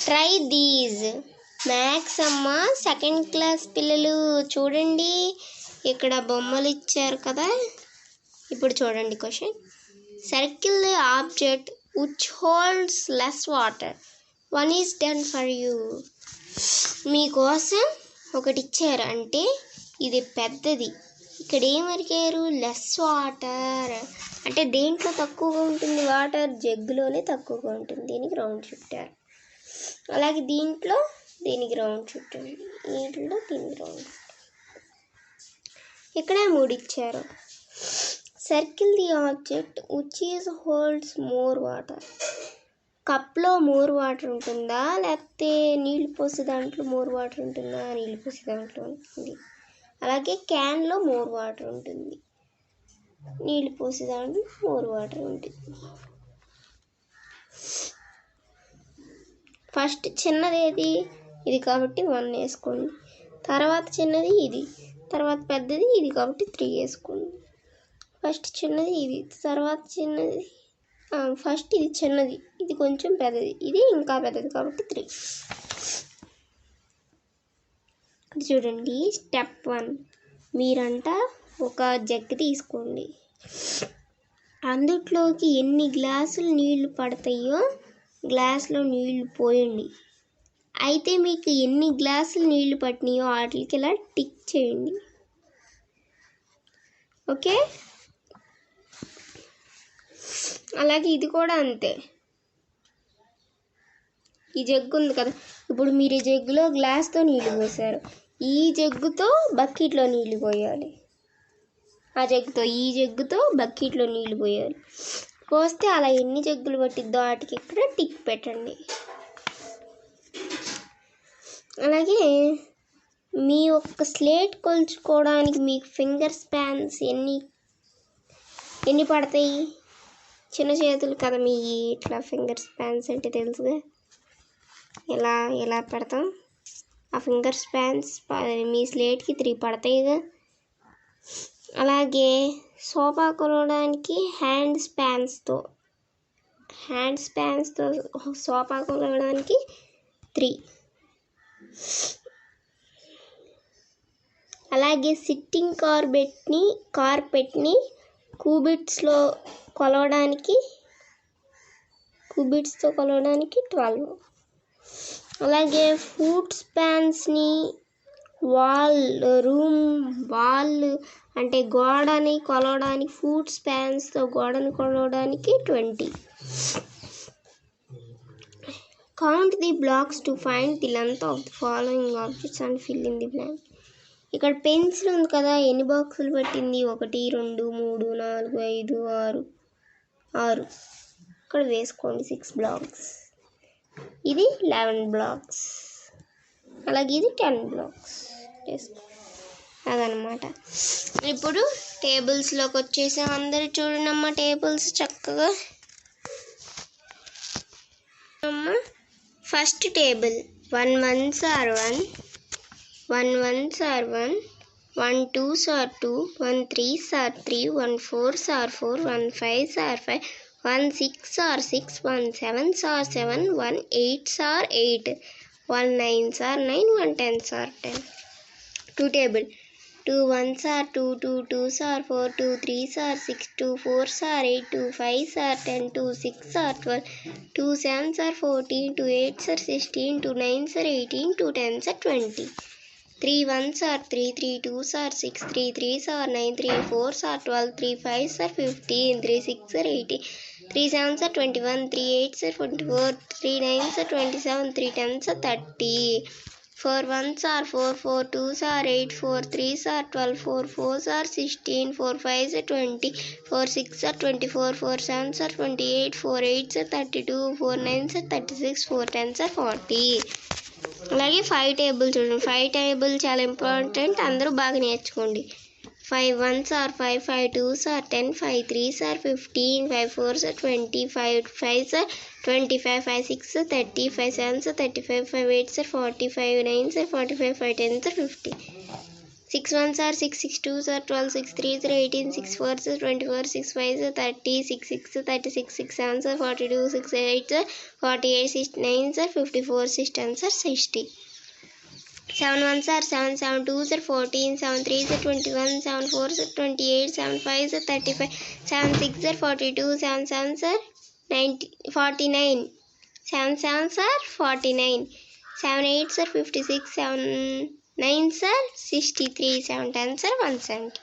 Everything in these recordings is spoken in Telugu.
Try these. మ్యాథ్స్ అమ్మ సెకండ్ క్లాస్ పిల్లలు చూడండి, ఇక్కడ బొమ్మలు ఇచ్చారు కదా. ఇప్పుడు చూడండి question. Circle the object which holds less water. 1 is done for you. మీకోసం ఒకటి ఇచ్చారు, అంటే ఇది పెద్దది. ఇక్కడ ఏమరికారు? లెస్ వాటర్ అంటే దేంట్లో తక్కువగా ఉంటుంది వాటర్? జగ్గులోనే తక్కువగా ఉంటుంది. దీనికి రౌండ్ చుట్టారు. అలాగే దీనికి రౌండ్ చుట్టండి, వీటిలో దీనికి రౌండ్. ఇక్కడ 3 ఇచ్చారు. Circle the object which is holds more water. కప్లో మోర్ వాటర్ ఉంటుందా, లేకపోతే నీళ్ళు పోసే దాంట్లో మోర్ వాటర్ ఉంటుందా? నీళ్ళు పోసే దాంట్లో ఉంటుంది. అలాగే క్యాన్లో మోర్ వాటర్ ఉంటుంది, నీళ్ళు పోసే దాంట్లో మోర్ వాటర్ ఉంటుంది. ఫస్ట్ చిన్నది ఏది? ఇది కాబట్టి 1 వేసుకోండి. తర్వాత చిన్నది ఇది, తర్వాత పెద్దది ఇది కాబట్టి 3 వేసుకోండి. ఫస్ట్ చిన్నది ఇది, తర్వాత చిన్నది, ఫస్ట్ ఇది చిన్నది, ఇది కొంచెం పెద్దది, ఇది ఇంకా పెద్దది కాబట్టి 3. చూడండి స్టెప్ 1. మీరంట ఒక జగ్ తీసుకోండి, అందులోకి ఎన్ని గ్లాసులు నీళ్లు పడతాయో గ్లాసులో నీళ్లు పోయండి. అయితే మీకు ఎన్ని గ్లాసులు నీళ్లు పట్టినాయో వాటికి ఇలా టిక్ చేయండి. ఓకే, అలాగే ఇది కూడా అంతే. ఈ జగ్గు ఉంది కదా, ఇప్పుడు మీరు ఈ జగ్గులో గ్లాస్తో నీళ్లు పోసారు, ఈ జగ్గుతో బకెట్లో నీళ్లు పోయాలి. ఆ జగ్గుతో ఈ జగ్గుతో బకెట్లో నీళ్లు పోయాలి. పోస్తే అలా ఎన్ని జగ్గులు పట్టిద్దో వాటికి ఇక్కడ టిక్ పెట్టండి. అలాగే మీ యొక్క స్లేట్ కొలుచుకోవడానికి మీకు ఫింగర్ స్పాన్స్ ఎన్ని పడతాయి? చిన్న చేతులు కదా మీ, ఇట్లా ఫింగర్ స్పాన్స్ అంటే తెలుసుగా, ఎలా పెడతాం. ఆ ఫింగర్ స్పాన్స్ మీ స్లేట్కి 3 పడతాయిగా. అలాగే సోఫా కొలవడానికి హ్యాండ్ స్పాన్స్తో సోఫా కొలవడానికి 3. అలాగే సిట్టింగ్ కార్పెట్ని క్యూబిట్స్తో కొలవడానికి 12. అలాగే ఫుట్ స్పాన్స్ని వాల్ అంటే గోడని కొలవడానికి ఫుట్ స్పాన్స్తో గోడని కొలవడానికి 20. Count the blocks to find the length of the following objects and fill in the blank. ఇక్కడ పెన్సిల్ ఉంది కదా, ఎన్ని బాక్సులు పట్టింది? 1 2 3 4 5 6. ఇక్కడ వేసుకోండి 6 బ్లాక్స్. ఇది 11 బ్లాక్స్. అలాగే ఇది 10 బ్లాక్స్ వేసుకోండి. అదనమాట. ఇప్పుడు టేబుల్స్లోకి వచ్చేసాం. అందరు చూడండి అమ్మ టేబుల్స్ చక్కగా. అమ్మ first table 1 1s are 1, 1 1s are 1, 1 2s are 2, 1 3s are 3, 1 4s are 4, 1 5s are 5, 1 6s are 6, 1 7s are 7, 1 8s are 8, 1 9s are 9, 1 10s are 10. 2 table 2 1s are 2, 2 2s are 4, 2 3s are 6, 2 4s are 8, 2 5s are 10, 2 6s are 12, 2 7s are 14, 2 8s are 16, 2 9s are 18, 2 10s are 20. 3 1s are 3, 3 2s are 6, 3 3s are 9, 3 4s are 12, 3 5s are 15, 3 6s are 18, 3 7s are 21, 3 8s are 24, 3 9s are 27, 3 10s are 30. 4 1s are 4, 4 2s are 8, 4 3s are 12, 4 4s are 16, 4 5s are 20, 4 6s are 24, 4 7s are 28, 4 8s are 32, 4 9s are 36, 4 10s are 40. అలాగే 5 టేబుల్ చూడండి. 5 టేబుల్ చాలా ఇంపార్టెంట్, అందరూ బాగా నేర్చుకోండి. 5 1s are 5, 5 2s are 10, 5 3s are 15, 5 4s are 20, 5 5s are 25, 5 6s are 30, 5 7s are 35, 5 8s are 40, 5 9s are 45, 5 10s are 50. 6 1s are 6, 6 2s are 12, 6 3s are 18, 6 4s are 24, 6 5s are 30, 6 6 are 36, 6 7s are 42, 6 8s are 48, 6 9s are 54, 6 10s are 60. 7 1s are 7, 7 2s are 14, 7 3s are 21, 7 4s are 28, 7 5s are 35, 7 6s are 42, 7 7s are 49, 7 7s are 49, 7 8s are 56, 7 9s are 63, 7 10s are 170.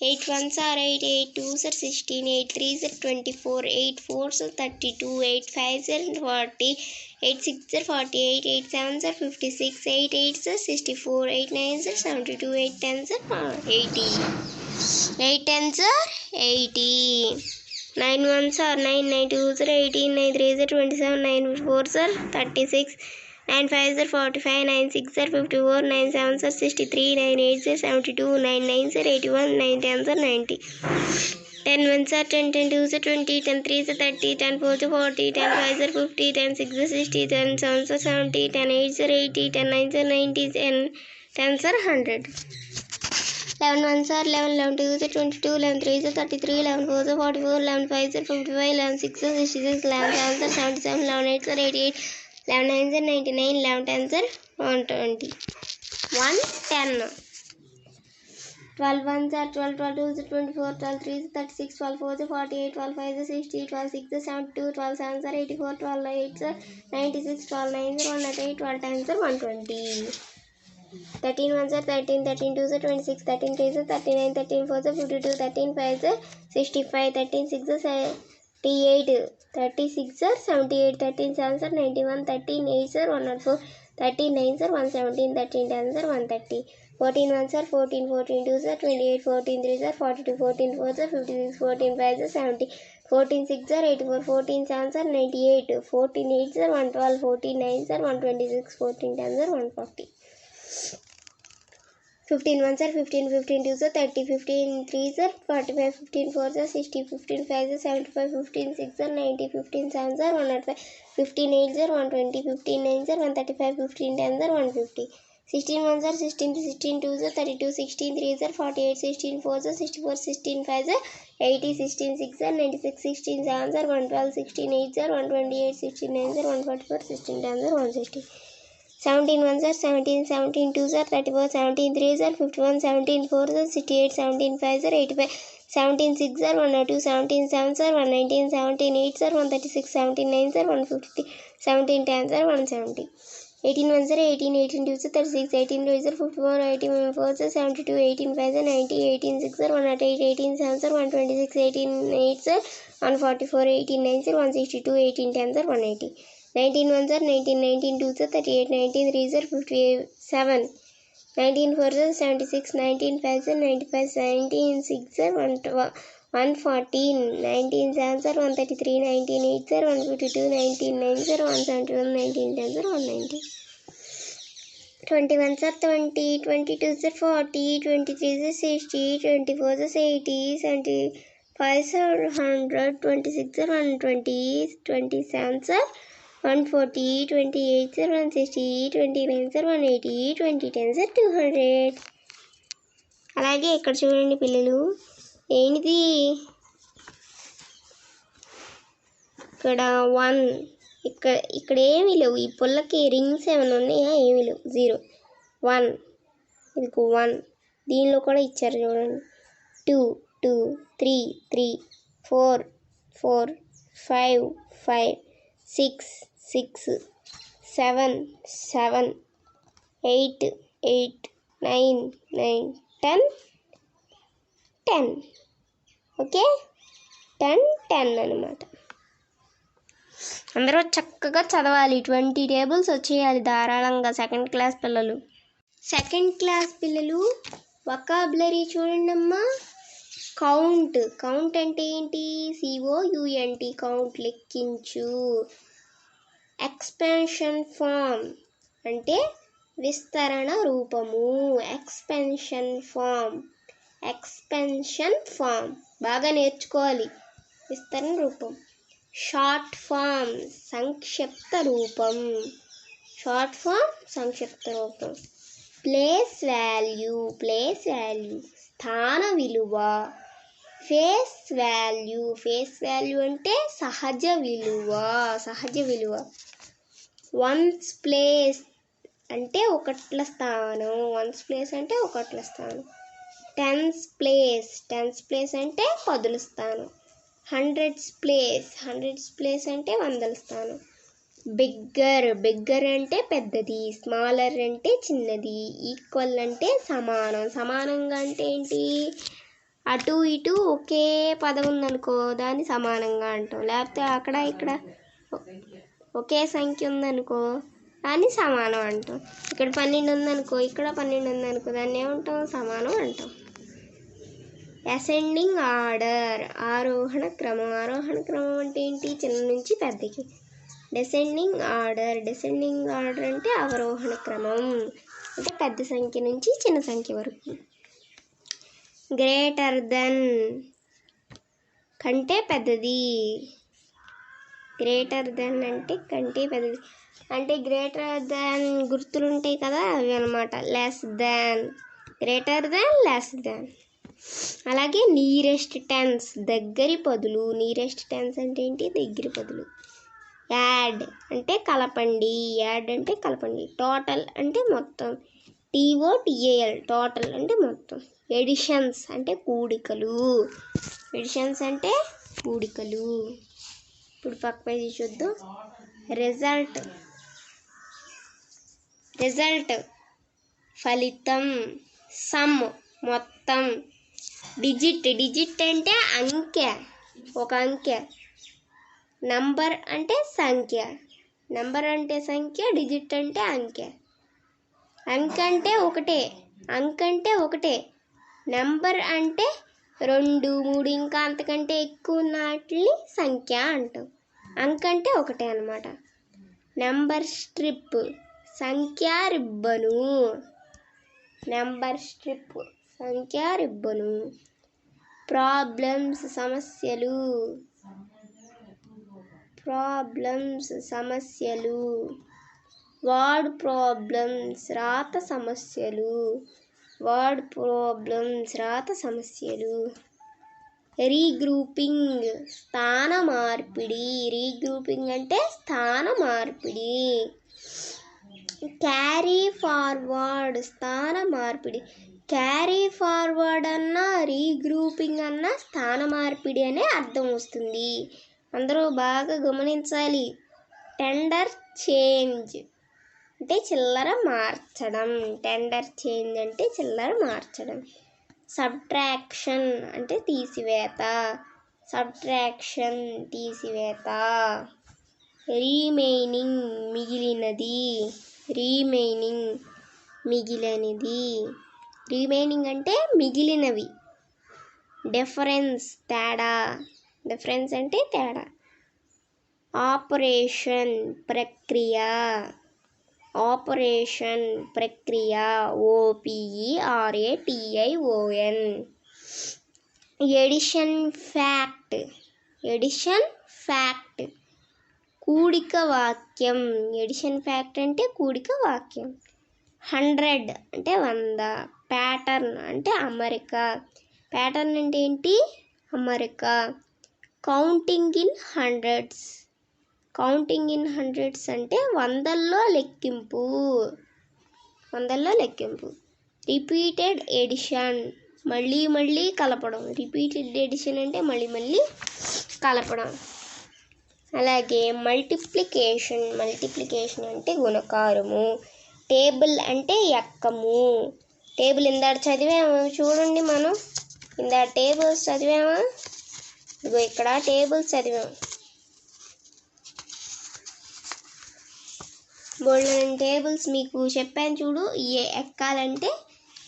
8 1s are 8, 8 2s are 16, 8 3s are 24, 8 4s are 32, 8 5s are 40, 8 6s are 48, 8 7s are 56, 8 8s are 64, 8 9s are 72, 8 10s are 80. 8 10s are 80. 9 1s are 9, 9 2s are 18, 9 3s are 27, 9 4s are 36, 9 5s are 45, 9 6s are 54, 9 7s are 63, 9 8s are 72, 9 9s are 81, 9 10s are 90. 10 1s are 10, 10 2s are 20, 10 3s are 30, 10 4s are 40, 10 5s are 50, 10 6s are 60, 10 7s are 70, 10 8s are 80, 10 9s are 90, 10 10s are 100. 11 1s are 11, 11 2s are 22, 11 3s are 33, 11 4s are 44, 11 5s are 55, 11 6s are 66, 11 7s are 77, 11 8s are 88, 11 9s are 99, 11 10s are 120. 110. 12 1s are 12, 12 2s are 24, 12 3s are 36, 12 4s are 48, 12 5s are 60, 12 6s are 72, 12 7s are 84, 12 8s are 96, 12 9s are 108, 12 10s are 120. 13 1s are 13, 13 2s are 26, 13 3s are 39, 13 4s are 52, 13 5s are 65, 13 6s are 78, 36 are 78, 13 7s are 91, 13 8s are 104, 13 9s are 117, 13 10s are 130. 14 1s are 14, 14 2s are 28, 14 3s are 42, 14 4s are 56, 14 5s are 70, 14 6s are 84, 14 7s are 98, 14 8s are 112, 14 9s are 126, 14 10s are 140. 15 1s are 15, 15 2s are 30, 15 3s are 45, 15 4s are 60, 15 5s are 75, 15 6s are 90, 15 7s are 105, 15 8s are 120, 15 9s are 135, 15 10s are 150. 16 1s are 16, 16 2s are 32, 16 3s are 48, 16 4s are 64, 16 5s are 80, 16 6s are 96, 16 7s are 112, 16 8s are 128, 16 9s are 144, 16 10s are 160. 17 1s are 17, 17 2s are 34, 17 3s are 51, 17 4s are 68, 17 5s are 85, 17 6s are 102, 17 7s are 119, 17 8s are 136, 17 9s are 150, 17 10s are 170. 18 1s are 18, 18 2s are 36, 18 3s are 54, 18 4s are 72, 18 5s are 90, 18 6s are 108, 18 7s are 126, 18 8s are 144, 18 9s are 162, 18 10s are 180. 19 1s are 19, 19 2s are 38, 19 3s are 57, 19 4s are 76, 19 5s are 95, 19 6s are 114, 19 7s are 133, 19 8s are 152, 19 9s are 171, 19 10s are 190. 21s are 20, 22s are 40, 23s are 60, 24s are 80, 75s are 100, 26 are 120, 27s are 140, 28 are 160, 29 are 180, 20 10s are 200. అలాగే ఇక్కడ చూడండి పిల్లలు, ఏంటిది ఇక్కడ 1, ఇక్కడ ఏమీ లేవు. ఈ పుల్లకి రింగ్స్ ఏమైనా ఉన్నాయా? ఏమీ లేవు, 0 1, ఇది 1, దీనిలో కూడా ఇచ్చారు చూడండి. 2 2 3 3 4 4 5 5 6 6 7 7 8 8 9 9 10 10. ఓకే, 10 10 అన్నమాట. అందరూ చక్కగా చదవాలి. 20 టేబుల్స్ వచ్చేయాలి ధారాళంగా. సెకండ్ క్లాస్ పిల్లలు వొకాబులరీ చూడండి అమ్మా. కౌంట్ అంటే ఏంటి? COUNT, కౌంట్, లెక్కించు. ఎక్స్పాన్షన్ ఫామ్ అంటే విస్తరణ రూపము. ఎక్స్పెన్షన్ ఫామ్ బాగా నేర్చుకోవాలి. విస్తరణ రూపం. షార్ట్ ఫామ్ సంక్షిప్త రూపం. షార్ట్ ఫామ్ సంక్షిప్త రూపం. ప్లేస్ వాల్యూ స్థాన విలువ. ఫేస్ వాల్యూ అంటే సహజ విలువ. వన్స్ ప్లేస్ అంటే ఒకట్ల స్థానం. టెన్స్ ప్లేస్ అంటే పదుల స్థానం. హండ్రెడ్స్ ప్లేస్ అంటే వందల స్థానం. బిగ్గర్ అంటే పెద్దది. స్మాలర్ అంటే చిన్నది. ఈక్వల్ అంటే సమానంగా అంటే ఏంటి? అటు ఇటు ఒకే పదం ఉందనుకో దాన్ని సమానంగా అంటాం. లేకపోతే అక్కడ ఇక్కడ ఒకే సంఖ్య ఉందనుకో దాన్ని సమానం అంటాం. ఇక్కడ 12 ఉందనుకో ఇక్కడ 12 ఉందనుకో దాన్ని ఏమంటాం? సమానం అంటాం. అసెండింగ్ ఆర్డర్ ఆరోహణ క్రమం అంటే ఏంటి? చిన్న నుంచి పెద్దకి. డిసెండింగ్ ఆర్డర్ అంటే అవరోహణ క్రమం అంటే పెద్ద సంఖ్య నుంచి చిన్న సంఖ్య వరకు. గ్రేటర్ దెన్ కంటే పెద్దది. అంటే గ్రేటర్ దాన్ గుర్తులు ఉంటాయి కదా, అవి అనమాట. Less than, greater than, less than. అలాగే నియరెస్ట్ టెన్స్ దగ్గరి పదులు. నియరెస్ట్ టెన్స్ అంటే ఏంటి? దగ్గరి పదులు. యాడ్ అంటే కలపండి. టోటల్ అంటే మొత్తం. TOTAL టోటల్ అంటే మొత్తం. ఎడిషన్స్ అంటే కూడికలు. ఇప్పుడు పక్క పేజీ చూద్దాం. రిజల్ట్ ఫలితం. సమ్ మొత్తం. డిజిట్ అంటే అంకె, ఒక అంకె. నంబర్ అంటే సంఖ్య. డిజిట్ అంటే అంకె. అంకె అంటే ఒకటే. నంబర్ అంటే 2, 3 ఇంకా అంతకంటే ఎక్కువ ఉన్న వాటిని సంఖ్య అంటాం. అంకె అంటే ఒకటే అన్నమాట. నెంబర్ స్ట్రిప్ సంఖ్యా రిబ్బను. ప్రాబ్లమ్స్ సమస్యలు. వర్డ్ ప్రాబ్లమ్స్ రాత సమస్యలు. రీగ్రూపింగ్ స్థాన మార్పిడి. అంటే స్థాన మార్పిడి. క్యారీ ఫార్వర్డ్ స్థాన మార్పిడి. క్యారీ ఫార్వర్డ్ అన్నా రీగ్రూపింగ్ అన్నా స్థాన మార్పిడి అనే అర్థం వస్తుంది. అందరూ బాగా గమనించాలి. టెండర్ చేంజ్ అంటే చిల్లర మార్చడం. సబ్ట్రాక్షన్ అంటే తీసివేత. రీమైనింగ్ మిగిలినది. రిమైనింగ్ అంటే మిగిలినవి. డిఫరెన్స్ అంటే తేడా. ఆపరేషన్ ప్రక్రియ. OPERATION. ఎడిషన్ ఫ్యాక్ట్ కూడిక వాక్యం. అంటే కూడిక వాక్యం. 100 అంటే 100. ప్యాటర్న్ అంటే అమరిక. అంటే ఏంటి? అమరిక. కౌంటింగ్ ఇన్ హండ్రెడ్స్ అంటే వందల్లో లెక్కింపు. రిపీటెడ్ ఎడిషన్ మళ్ళీ కలపడం. అంటే మళ్ళీ కలపడం. అలాగే మల్టిప్లికేషన్ అంటే గుణకారము. టేబుల్ అంటే ఎక్కము. ఇందాక చదివాము చూడండి. మనం ఇందాక టేబుల్స్ చదివామా? ఇదిగో ఇక్కడ టేబుల్స్ చదివాము. బోల్డెన్ టేబుల్స్ మీకు చెప్పాను చూడు. ఇవి ఎక్కాలంటే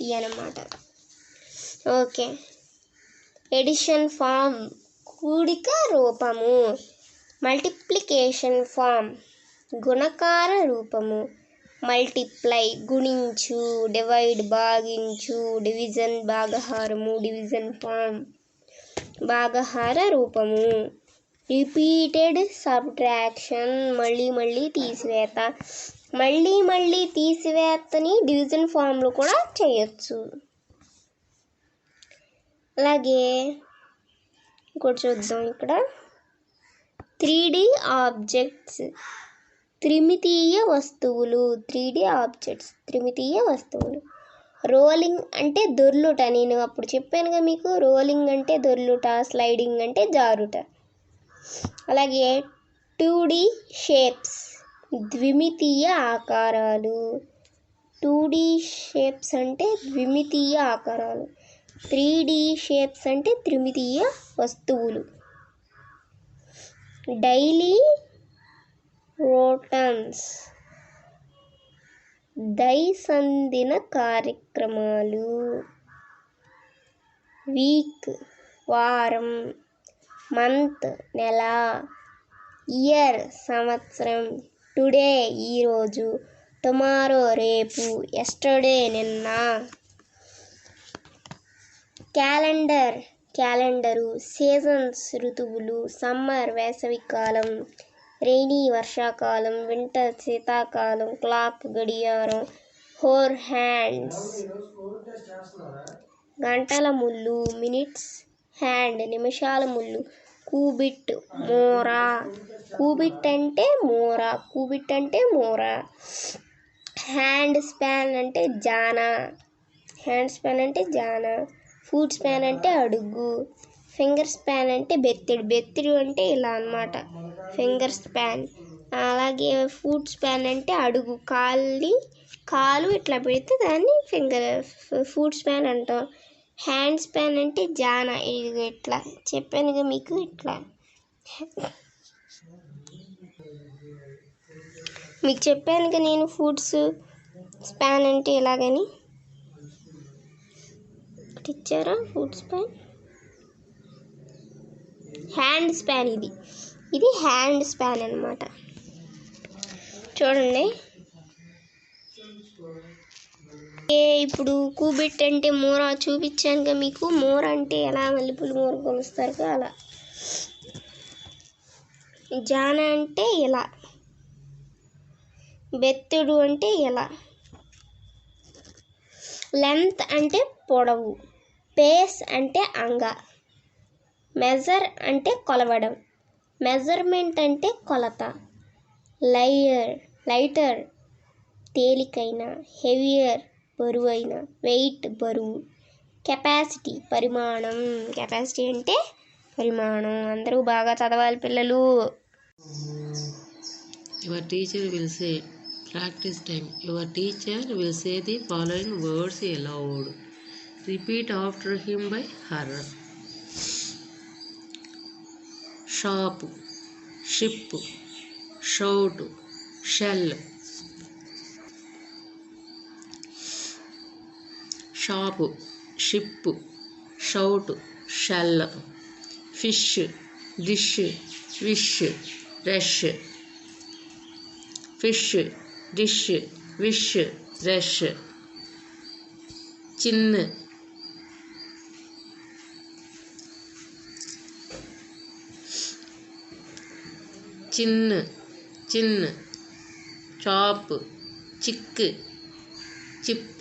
ఇవి అన్నమాట. ఓకే. ఎడిషన్ ఫామ్ కూడిక రూపము. మల్టిప్లికేషన్ ఫామ్ గుణకార రూపము. మల్టిప్లై గుణించు. డివైడ్ భాగించు. డివిజన్ భాగహారము. డివిజన్ ఫామ్ భాగహార రూపము. రిపీటెడ్ సబ్ట్రాక్షన్ మళ్ళీ తీసివేత. మళ్ళీ మళ్ళీ తీసివేతని డివిజన్ ఫామ్లో కూడా చేయొచ్చు. అలాగే ఇంకోటి చూద్దాం. ఇక్కడ 3D ఆబ్జెక్ట్స్, త్రిమితీయ వస్తువులు. 3D ఆబ్జెక్ట్స్, త్రిమితీయ వస్తువులు. రోలింగ్ అంటే దొర్లుట. నేను అప్పుడు చెప్పానుగా మీకు, రోలింగ్ అంటే దొర్లుట, స్లైడింగ్ అంటే జారుట. అలాగే 2D షేప్స్, ద్విమితీయ ఆకారాలు. 2D షేప్స్ అంటే ద్విమితీయ ఆకారాలు. 3D షేప్స్ అంటే త్రిమితీయ వస్తువులు. డైలీ రోటన్స్, దైనందిన కార్యక్రమాలు. వీక్ వారం, మంత్ నెల, ఇయర్ సంవత్సరం, టుడే ఈరోజు, టుమారో రేపు, ఎస్టర్డే నిన్న. క్యాలెండరు, సీజన్స్ ఋతువులు. సమ్మర్ వేసవికాలం, రెయినీ వర్షాకాలం, వింటర్ శీతాకాలం, క్లాక్ గడియారం, హోర్ హ్యాండ్స్ గంటల ముళ్ళు, మినిట్స్ హ్యాండ్ నిమిషాల ముళ్ళు, కూబిట్ మోరా. కూబిట్ అంటే మోరా. హ్యాండ్ స్పాన్ అంటే జానా. ఫుట్ స్పాన్ అంటే అడుగు. ఫింగర్ స్పాన్ అంటే బెత్తిడి అంటే ఇలా అన్నమాట, ఫింగర్ స్పాన్. అలాగే ఫుట్ స్పాన్ అంటే అడుగు, కాలు ఇట్లా పెడితే దాన్ని ఫుట్ స్పాన్ అంటాం. హ్యాండ్ స్పాన్ అంటే జానా, ఇది ఇట్లా చెప్పానుగా మీకు, ఇట్లా మీకు చెప్పానుగా నేను, ఫుట్స్ స్పాన్ అంటే ఇలాగని ఇచ్చారా. ఫుట్ స్పాన్, హ్యాండ్ స్పాన్, ఇది హ్యాండ్ స్పాన్ అన్నమాట. చూడండి, ఇప్పుడు కూబిట్ అంటే మోరా చూపించానుగా మీకు. మోర అంటే ఎలా మల్లెపూలు మోర కొలుస్తారు అలా. జానా అంటే ఇలా, బెత్తుడు అంటే ఇలా. లెంత్ అంటే పొడవు, పేస్ అంటే అంగ, మెజర్ అంటే కొలవడం, మెజర్మెంట్ అంటే కొలత, లైటర్ తేలికైన, హెవియర్ బరువైన, వెయిట్ బరువు, కెపాసిటీ పరిమాణం. కెపాసిటీ అంటే పరిమాణం. అందరూ బాగా చదవాలి పిల్లలు. Your teacher will say, practice time. Your teacher will say the following words aloud. Repeat after him by her. Shop, ship, shout, shell. Shop, ship, shout, shell. Fish, dish, wish, rush. Fish, dish, wish, rush. Chin, chop, chick, chip,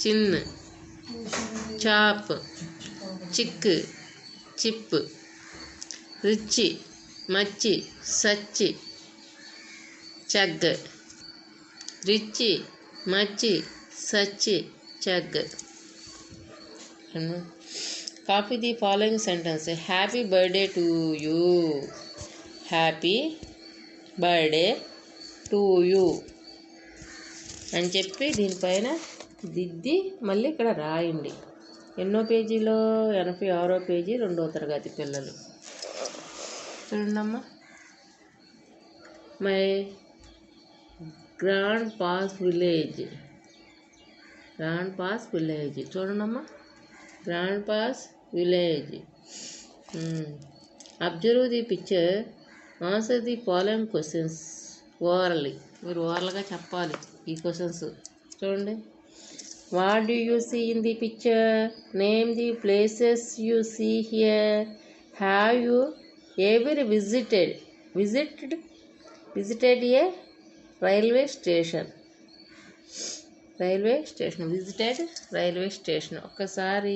chin, chop, chick, chip. Rich, much, such, chug. Rich, much, such, chug. Copy the following sentence. Happy birthday to you. Happy birthday to you అని చెప్పి దీనిపైన దిద్ది మళ్ళీ ఇక్కడ రాయండి. ఎన్నో పేజీలో? 86వ పేజీ, 2వ తరగతి పిల్లలు. చూడండమ్మా. My grandpa's village. చూడండమ్మా, grandpa's village. Observe the picture, answer the following questions orally. మీరు ఓరల్గా చెప్పాలి ఈ క్వశ్చన్స్. చూడండి. What do you see in the picture? Name the places you see here. Have you Every visited a railway station. Visited railway station. ఒక్కసారి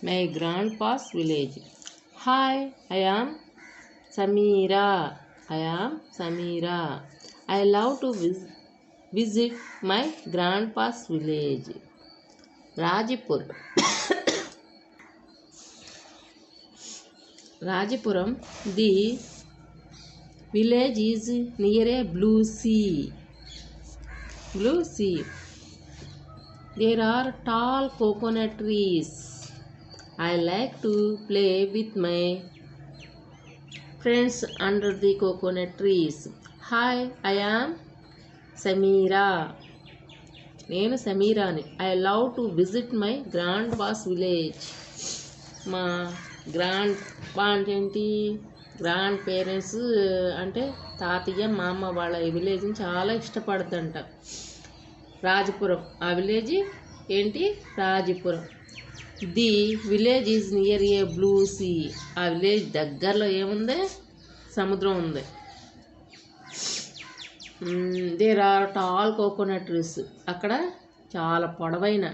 my grandpa's village. Hi, I am Samira. I love to visit my grandpa's village. Rajipuram. The village is near a blue sea. There are tall coconut trees. I like to play with my friends under the coconut trees. Hi, I am Samira. నేను సమీరాని. I love to visit my grandpa's village. మా గ్రాండ్ ఏంటి గ్రాండ్ పేరెంట్స్ అంటే తాతయ్య మా అమ్మ వాళ్ళ ఈ విలేజ్ని చాలా ఇష్టపడుతుంట. రాజపురం, ఆ విలేజ్ ఏంటి Rajapuram. The village is near a blue sea. ఆ విలేజ్ దగ్గరలో ఏముంది, సముద్రం ఉంది. There are tall coconut trees. అక్కడ చాలా పొడవైన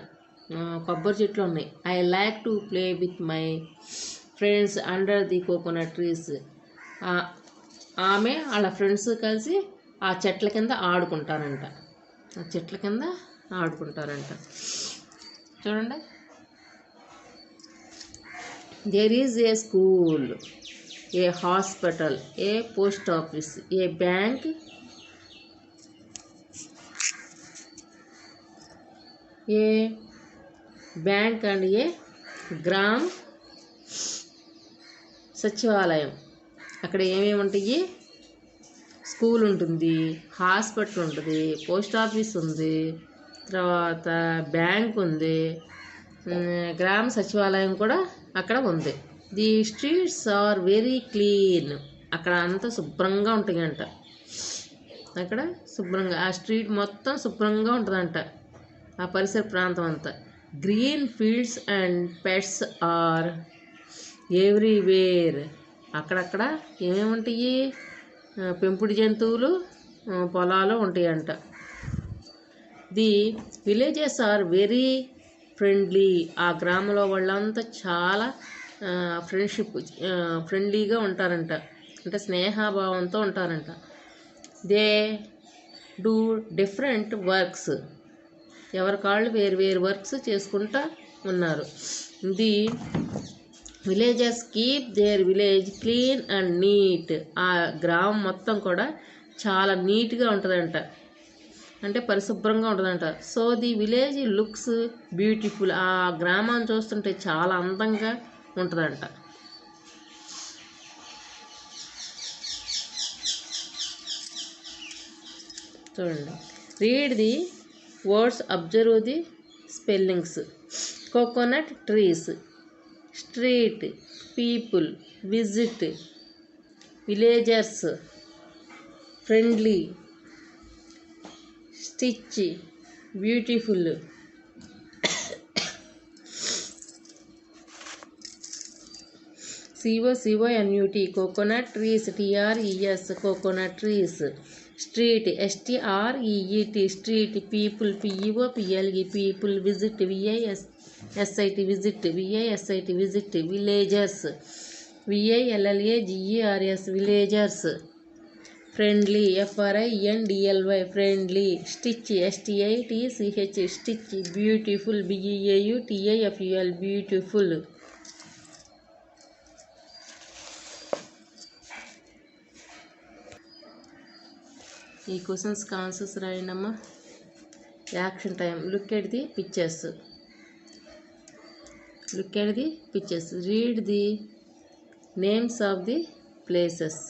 కొబ్బరి చెట్లు ఉన్నాయి. I like to play with my friends under the coconut trees. ఆమె వాళ్ళ ఫ్రెండ్స్ కలిసి ఆ చెట్ల కింద ఆడుకుంటారంట. చూడండి. There is a school, a hospital, a post office, a bank, and a gram sachivalayam. అక్కడ ఏమేమి ఉంటాయి? స్కూల్ ఉంటుంది, హాస్పిటల్ ఉంటుంది, పోస్ట్ ఆఫీస్ ఉంది, తర్వాత బ్యాంక్ ఉంది, గ్రామ సచివాలయం కూడా అక్కడ ఉంది. The streets are very clean. అక్కడ అంతా శుభ్రంగా ఉంటాయంట. ఆ స్ట్రీట్ మొత్తం శుభ్రంగా ఉంటుందంట, ఆ పరిసర ప్రాంతం అంతా. Green fields and pets are everywhere. అక్కడక్కడ ఏమేమి ఉంటాయి? పెంపుడు జంతువులు పొలాలు ఉంటాయంట. The villages are very friendly. ఆ గ్రామంలో వాళ్ళంతా చాలా ఫ్రెండ్లీగా ఉంటారంట, అంటే స్నేహభావంతో ఉంటారంట. They do different works. ఎవరి కాళ్ళు వేరు వర్క్స్ చేసుకుంటా ఉన్నారు. The villages keep their village clean and neat. ఆ గ్రామం మొత్తం కూడా చాలా నీట్గా ఉంటుందంట, అంటే పరిశుభ్రంగా ఉంటుందంట. So the village looks beautiful. ఆ గ్రామాన్ని చూస్తుంటే చాలా అందంగా ఉంటుందంట. చూడండి. Read the words, observe the spellings. Coconut trees, street, people, visit, villagers, friendly, stitch, beautiful, COCONUT, coconut trees, TRES, coconut trees. Street, STREET, street. People, PEOPLE, people. Visit, VISIT, visit, VISIT, visit. Villagers, VILLAGERS, villagers. Friendly, FRIENDLY, friendly. Stitch, STITCH, stitch. Beautiful, BEAUTIFUL, beautiful. ఈ క్వశ్చన్స్కి ఆన్సర్స్ రాయండమ్మా. Action time. Look at the pictures. Read the names of the places.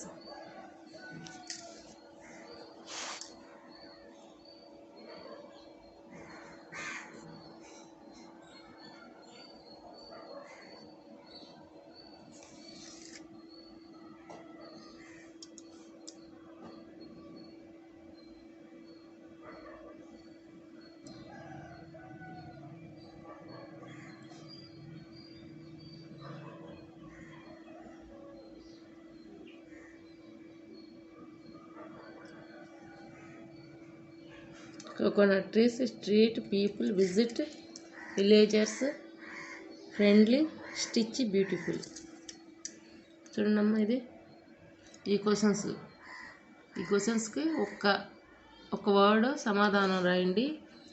Coconut trees, street people visit, villagers, friendly, stitch, beautiful. చూడండమ్మా ఇది ఈ క్వశ్చన్స్కి ఒక వర్డ్ సమాధానం రాయండి.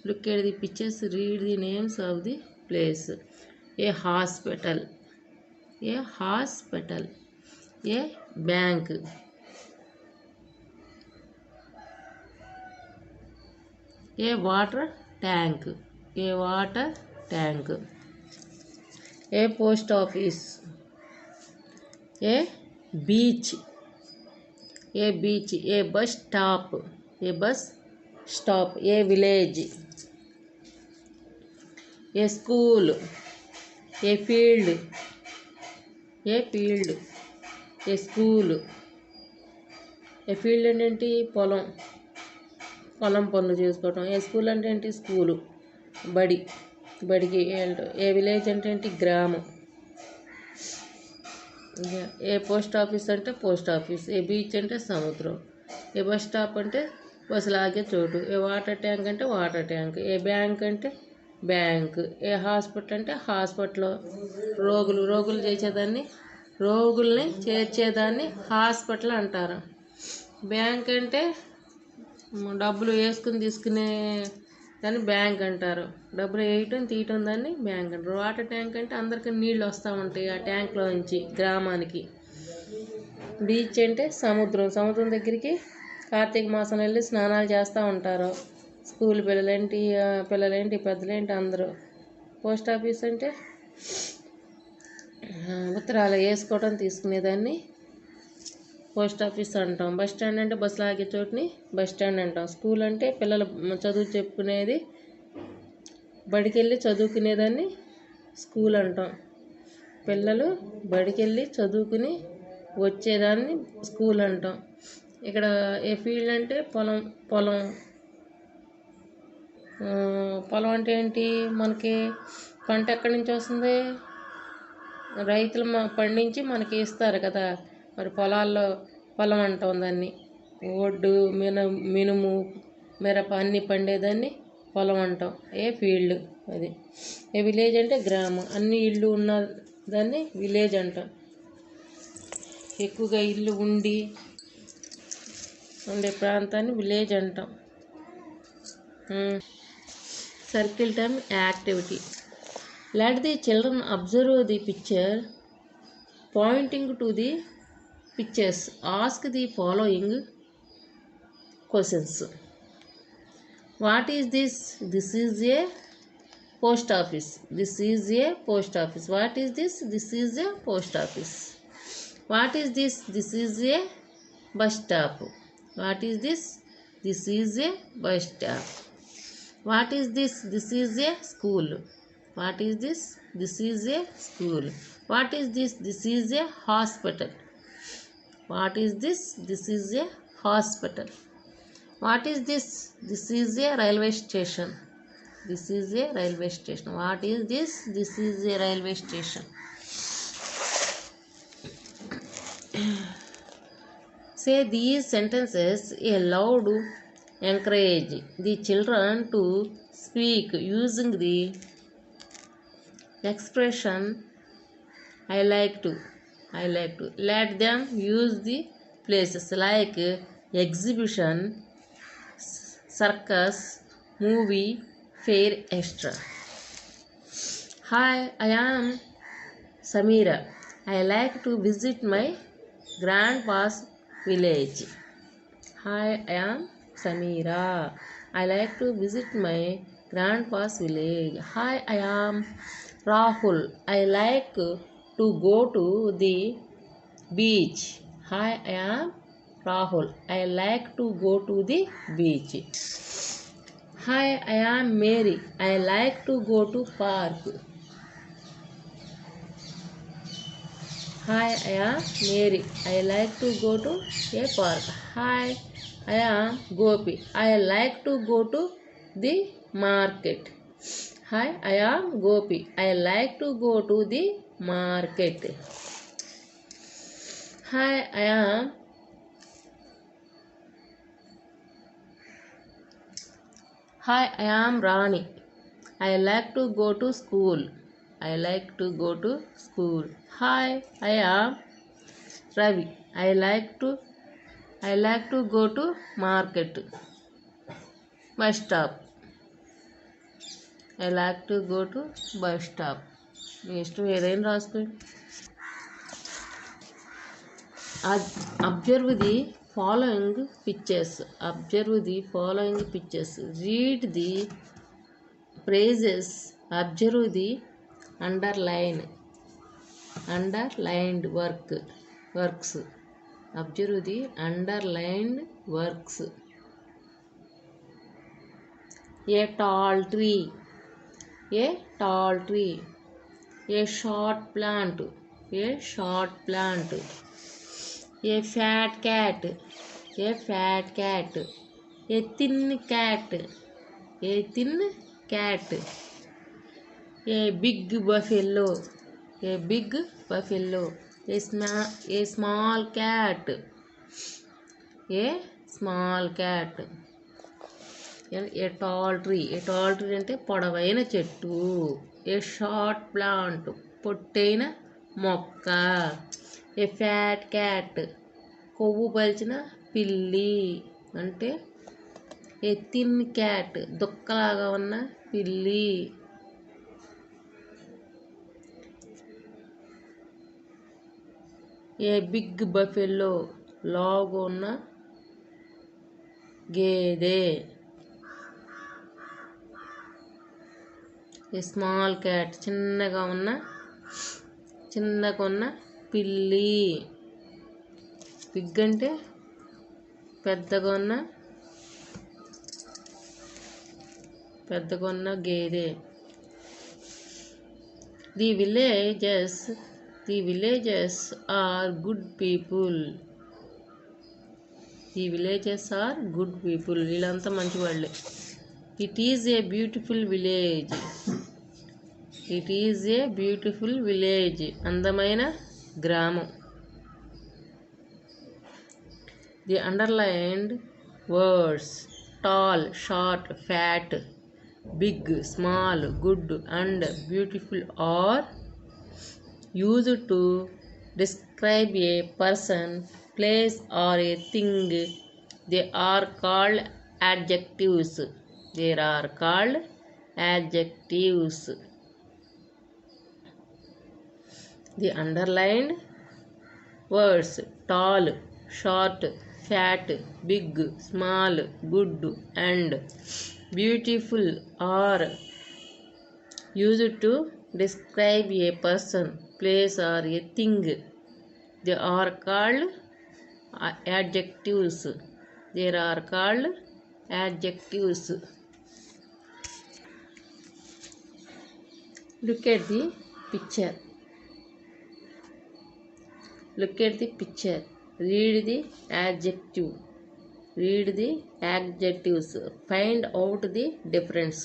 Look at the pictures, read the names of the place. A hospital, A bank, A water tank, A post office, A beach, A bus stop, A village, A school, A field, A school. A field అంటే ఏంటి? పొలం పనులు చేసుకోవటం. ఏ స్కూల్ అంటే ఏంటి? స్కూలు, బడికి వెళ్ళటం. ఏ విలేజ్ అంటే ఏంటి? గ్రామం. ఏ పోస్ట్ ఆఫీస్ అంటే పోస్ట్ ఆఫీస్. ఏ బీచ్ అంటే సముద్రం. ఏ బస్ స్టాప్ అంటే బస్సులు ఆగే చోటు. ఏ వాటర్ ట్యాంక్ అంటే వాటర్ ట్యాంక్. ఏ బ్యాంక్ అంటే బ్యాంక్. ఏ హాస్పిటల్ అంటే హాస్పిటల్. రోగులు చేసేదాన్ని, రోగుల్ని చేర్చేదాన్ని హాస్పిటల్ అంటారు. బ్యాంక్ అంటే డబ్బులు వేసుకుని తీసుకునే దాన్ని బ్యాంక్ అంటారు. డబ్బులు వేయటం తీయటం దాన్ని బ్యాంక్ అంటారు. వాటర్ ట్యాంక్ అంటే అందరికీ నీళ్ళు వస్తూ ఉంటాయి ఆ ట్యాంక్లో నుంచి గ్రామానికి. బీచ్ అంటే సముద్రం దగ్గరికి కార్తీక మాసం వెళ్ళి స్నానాలు చేస్తూ ఉంటారు స్కూల్ పిల్లలేంటి పెద్దలేంటి అందరూ. పోస్ట్ ఆఫీస్ అంటే ఉత్తరాలు వేసుకోవటం తీసుకునేదాన్ని పోస్ట్ ఆఫీస్ అంటాం. బస్ స్టాండ్ అంటే బస్సులు ఆగే చోటుని బస్ స్టాండ్ అంటాం. స్కూల్ అంటే పిల్లలు చదువు చెప్పుకునేది, బడికెళ్ళి చదువుకునేదాన్ని స్కూల్ అంటాం. పిల్లలు బడికెళ్ళి చదువుకుని వచ్చేదాన్ని స్కూల్ అంటాం. ఇక్కడ ఏ ఫీల్డ్ అంటే పొలం అంటే ఏంటి? మనకి పంట ఎక్కడి నుంచి వస్తుంది? రైతులు పండించి మనకి ఇస్తారు కదా. మరి పొలం అంటాం దాన్ని. ఒడ్డు, మినుము, మిరప అన్నీ పండేదాన్ని పొలం అంటాం. ఏ ఫీల్డ్ అది. ఏ విలేజ్ అంటే గ్రామం, అన్ని ఇళ్ళు ఉన్న దాన్ని విలేజ్ అంటాం. ఎక్కువగా ఇల్లు ఉండే ప్రాంతాన్ని విలేజ్ అంటాం. Circle time activity. Let the children observe the picture pointing to the pictures. Ask the following questions. What is this? This is a post office. What is this? This is a post office. What is this? This is a bus stop. What is this? This is a bus stop. What is this? This is a school. What is this? This is a school. What is this? This is a hospital. What is this? This is a hospital. What is this? This is a railway station. What is this? This is a railway station. Say these sentences aloud. Encourage the children to speak using the expression I like to. Let them use the places like exhibition, circus, movie, fair, etc. Hi, I am Samira. I like to visit my grandpa's village. Hi, I am Samira. I like to visit my grandpa's village. Hi, I am Rahul. I like to go to the beach. Hi, I am Rahul. I like to go to the beach. Hi, I am Mary. I like to go to park. Hi, I am Mary. I like to go to a park. Hi, I am Gopi. I like to go to the market. Hi, I am Gopi. I like to go to the market. Hi, I am Hi, I am Rani. I like to go to school. I like to go to school. Hi, I am Ravi. I like to go to market. Bus stop. I like to go to bus stop. Next ఏదైనా రాసుకోండి. Observe the following pictures. Observe the following pictures. Read the phrases. Observe the underlined works. Observe the underlined works. A tall tree. A tall tree. A short plant. A short plant. A fat cat. A fat cat. A thin cat. A thin cat. A big buffalo. A big buffalo. A small cat. A small cat. A tall tree. A tall tree అంటే పొడవైన చెట్టు. A short plant పొట్టైన మొక్క. A fat cat కొవ్వు పలిచిన పిల్లి అంటే ఏ థిన్ క్యాట్ దుక్కలాగా ఉన్న పిల్లి. ఏ బిగ్ బఫెల్లో లావు ఉన్న గేదె. ఏ స్మాల్ క్యాట్ చిన్నగా ఉన్న పిల్లి. బిగ్ అంటే పెద్దగా ఉన్న గేదె. The villagers are good people. The villagers are good people. వీళ్ళంతా మంచి వాళ్ళే. It is a beautiful village. It is a beautiful village. అందమైన గ్రామం. The underlined words tall, short, fat, big, small, good and beautiful are used to describe a person, place or a thing. They are called adjectives. They are called adjectives. The underlined words tall, short, fat, big, small, good and beautiful are used to describe a person, place or a thing. They are called adjectives. They are called adjectives. Look at the picture. Look at the picture. Read the adjective. Read the adjectives. Find out the difference.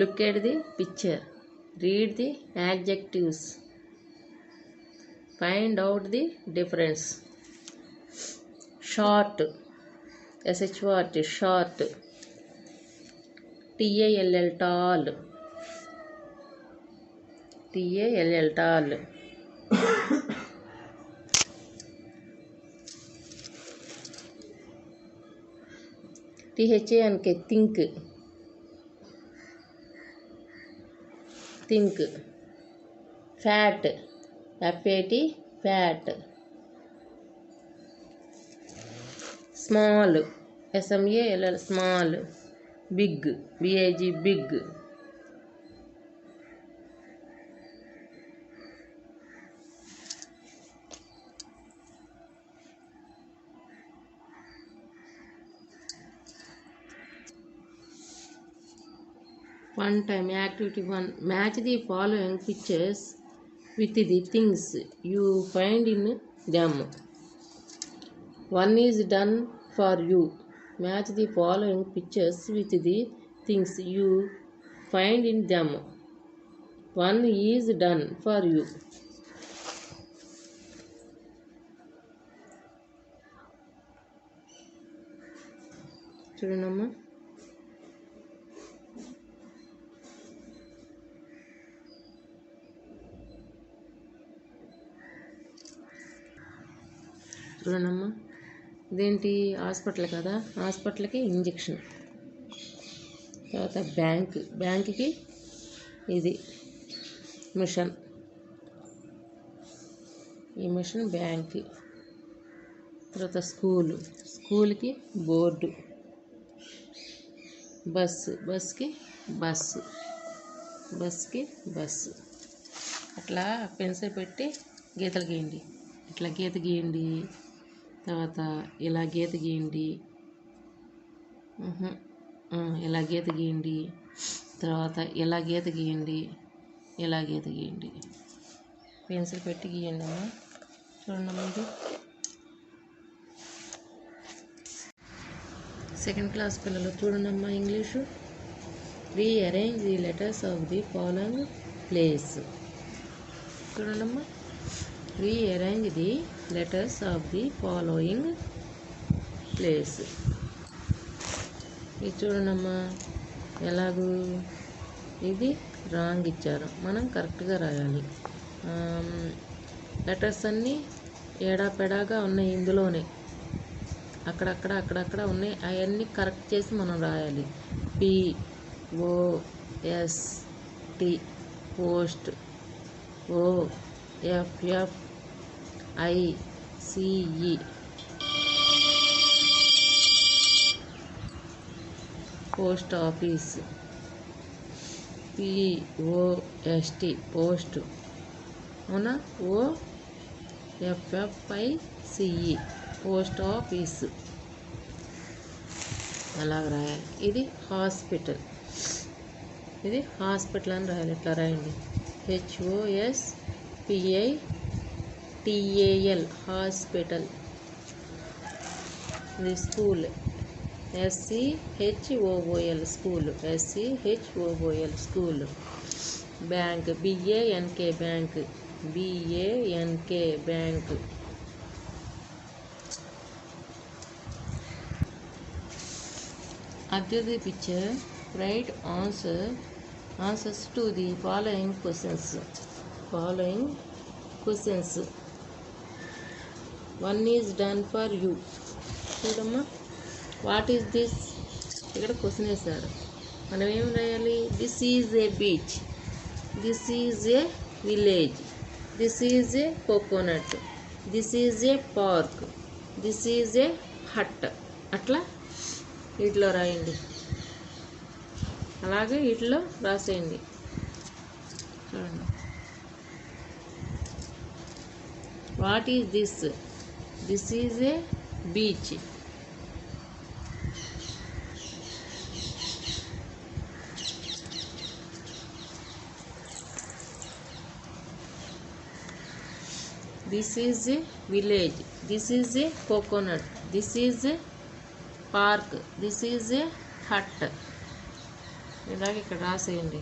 Look at the picture. Read the adjectives. Find out the difference. Short. SH-word, short. TALL, tall. TALL, tall. THANK, think. Think. Fat. FAT, fat. Small. SMALL, small. Big. BIG, big. One time activity 1. Match the following pictures with the things you find in them. One is done for you. Match the following pictures with the things you find in them. One is done for you. చూడండమ్మా. చూడండమ్మా, ఇదేంటి హాస్పిటల్ కదా, హాస్పిటల్కి ఇంజెక్షన్. తర్వాత బ్యాంక్కి ఇది మిషన్, ఈ మిషన్ బ్యాంక్. తర్వాత స్కూల్కి బోర్డు, బస్కి బస్సు. అట్లా పెన్సిల్ పెట్టి గీతలు గీయండి. ఇట్లా గీత గీయండి, తర్వాత ఇలా గీత గీయండి, ఇలా గీత గీయండి, తర్వాత ఇలా గీత గీయండి, ఇలా గీత గీయండి. పెన్సిల్ పెట్టి గీయండి అమ్మా. చూడండి ఇది సెకండ్ క్లాస్ పిల్లలు. చూడండమ్మా English. Rearrange the letters of the following place. చూడండమ్మా, rearrange the letters of the following place. ఇది చూడండమ్మా ఎలాగూ, ఇది రాంగ్ ఇచ్చారు, మనం కరెక్ట్గా రాయాలి. లెటర్స్ అన్నీ ఏడాపెడాగా ఉన్నాయి ఇందులోనే, అక్కడక్కడ ఉన్నాయి, అవన్నీ కరెక్ట్ చేసి మనం రాయాలి. POST post, OFFICE post office, POST post, అవునా, OFFICE పోస్ట్ ఆఫీస్. అలాగ రాయాలి. ఇది హాస్పిటల్ అని రాయాలి. ఇట్లా రాయండి. HOSPITAL hospital. ఇది school, SCHOOL school, SCHOOL school. Bank, BANK bank, BANK bank. Observe the picture. Write answers to the following questions. One is done for you. చూడమ్మా, వాట్ ఈస్ దిస్? ఇక్కడ క్వశ్చన్ వేశారు, మనం ఏం రాయాలి? This is a beach, this is a village, this is a coconut, this is a park, this is a hut. అట్లా వీటిలో రాయండి. అలాగే వీటిలో రాసేయండి. చూడండి, what is this? This is a beach. This is a village, this is a coconut, this is a park, this is a hut. ఇలాగ ఇక్కడ రాసేయండి.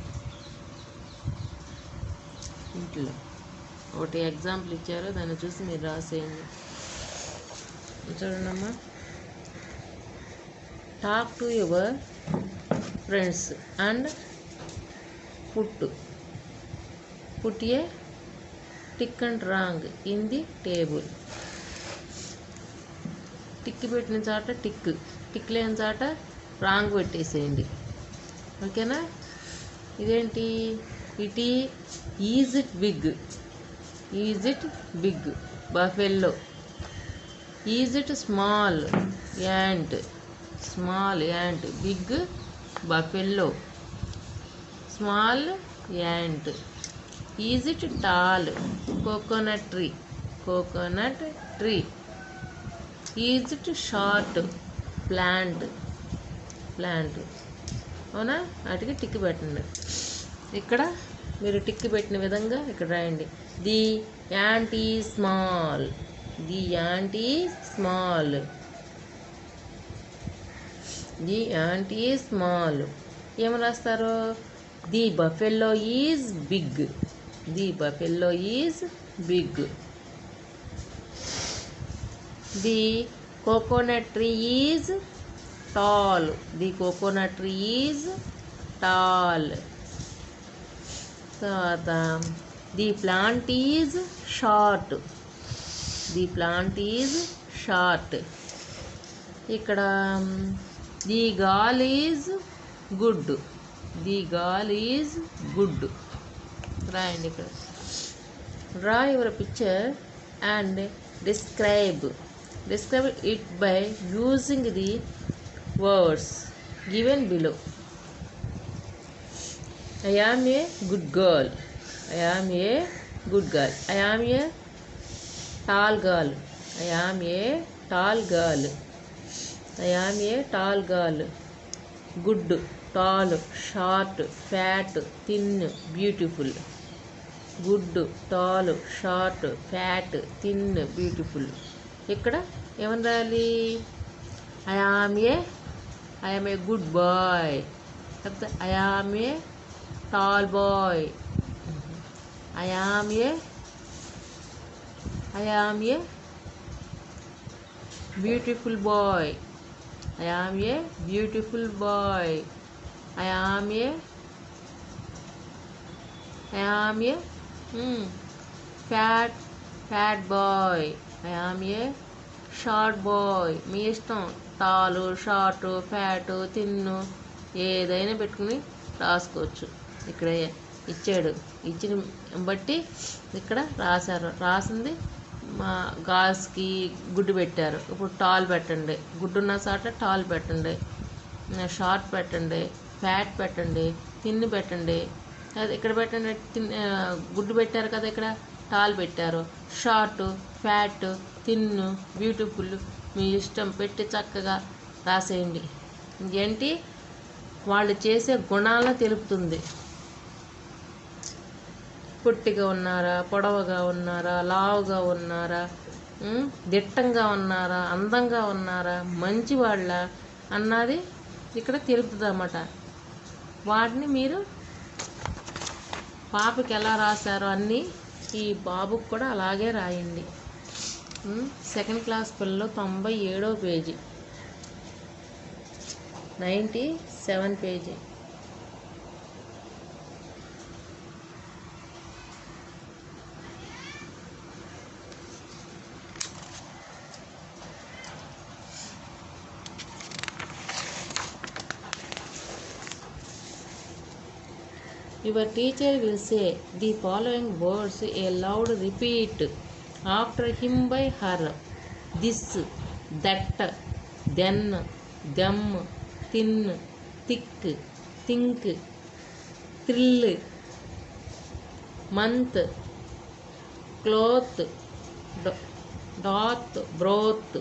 ఇంట్లో ఒకటి ఎగ్జాంపుల్ ఇచ్చారు, దాన్ని చూసి మీరు రాసేయండి. చూడండమ్మా, talk to your friends and put a tick and wrong in the table. Tick పెట్టిన చాట టిక్ లేని చాట రాంగ్ పెట్టేసేయండి. ఓకేనా? ఇదేంటి? Is it big buffalo. Is it small ant big buffalo. Small ant. Is it tall coconut tree. Is it short plant. అవునా? వాటికి టిక్ పెట్టండి. ఇక్కడ మీరు టిక్ పెట్టిన విధంగా ఇక్కడ రాయండి. The ant is small. ఏమని రాస్తారు? The buffalo is big. The coconut tree is tall. The coconut tree is tall. తర్వాత the plant is short. The plant is short. ఇక్కడ the girl is good. The girl is good. రాయండి ఇక్కడ. Draw your picture and describe it by using the words given below. I am a good girl. I am a good girl. I am a tall girl. I am a tall girl. I am a tall girl. Good, tall, short, fat, thin, beautiful. Good, tall, short, fat, thin, beautiful. ఇక్కడ ఏమని రాయాలి? I am a good boy. లేకపోతే I am a tall boy. I am a beautiful boy. I am a beautiful boy. I am a fat boy. I am a short boy. మీ ఇష్టం, టాలు, షార్ట్, ఫ్యాట్, తిన్ను ఏదైనా పెట్టుకుని రాసుకోవచ్చు. ఇక్కడ ఇచ్చాడు, ఇచ్చిన బట్టి ఇక్కడ రాసింది మా గాల్స్కి గుడ్డు పెట్టారు. ఇప్పుడు టాల్ పెట్టండి, గుడ్డున్న చోట టాల్ పెట్టండి, షార్ట్ పెట్టండి, ఫ్యాట్ పెట్టండి, తిన్ను పెట్టండి. అది ఇక్కడ పెట్టండి, గుడ్డు పెట్టారు కదా, ఇక్కడ టాల్ పెట్టారు. షార్ట్, ఫ్యాట్, తిన్ను, బ్యూటిఫుల్ మీ ఇష్టం పెట్టి చక్కగా రాసేయండి. ఏంటి వాళ్ళు చేసే గుణాలను తెలుపుతుంది. పొట్టిగా ఉన్నారా, పొడవగా ఉన్నారా, లావుగా ఉన్నారా, దిట్టంగా ఉన్నారా, అందంగా ఉన్నారా, మంచివాళ్ళ అన్నది ఇక్కడ తెలుపుతుంది అన్నమాట. వాటిని మీరు పాపకి ఎలా రాశారో అన్నీ ఈ బాబుకి కూడా అలాగే రాయండి. సెకండ్ క్లాస్ పిల్లలు 97వ page, 97 page. Your teacher will say the following words a loud repeat after him by her. This, that, then, them, thin, thick, think, thrill, month, cloth, doth, broth,